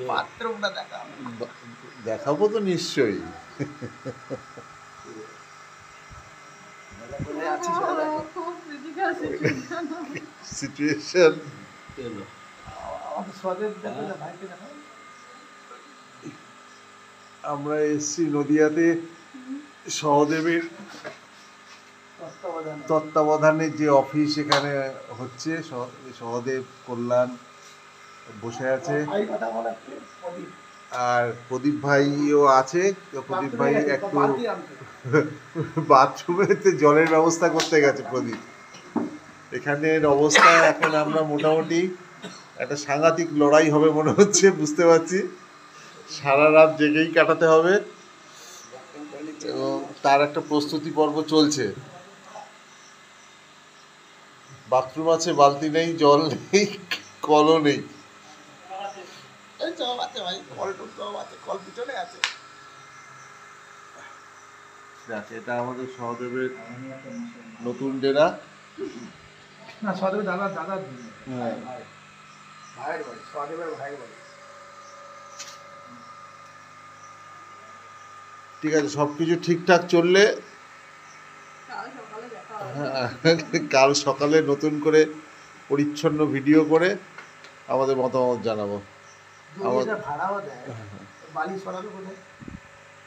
বাথরুমটা দেখাবো তো নিশ্চয়ই। সিচুয়েশন আমরা এসছি নদিয়াতে সহদেবের তত্ত্বাবধানে যে অফিস এখানে হচ্ছে, সহদেব কল্যাণ বসে আছে, আর প্রদীপ ভাইও আছে। প্রদীপ ভাই একটু বাথরুমেতে জলের ব্যবস্থা করতে গেছে প্রদীপ। এখানের অবস্থা এখন আমরা মোটামুটি একটা সাংঘাতিক লড়াই হবে মনে হচ্ছে, বুঝতে পারছি। সারা রাত জেগেই কাটাতে হবে এবং তার একটা প্রস্তুতি পর্ব চলছে। বাথরুম আছে, বালতি নেই, জল নেই, কলও নেই। এটা আমাদের সহদেবের নতুন ডেরা। না, সহদেবের দাদা ভাইয়ের বাড়ি, সহদেবের ভাইয়ের বাড়ি। ঠিক আছে, সবকিছু ঠিকঠাক চললে কাল সকালে নতুন করে পরিচ্ছন্ন ভিডিও করে আমাদের মতামত জানাবো। ভাড়াও দেয়, বালি সরাবে কোথায়?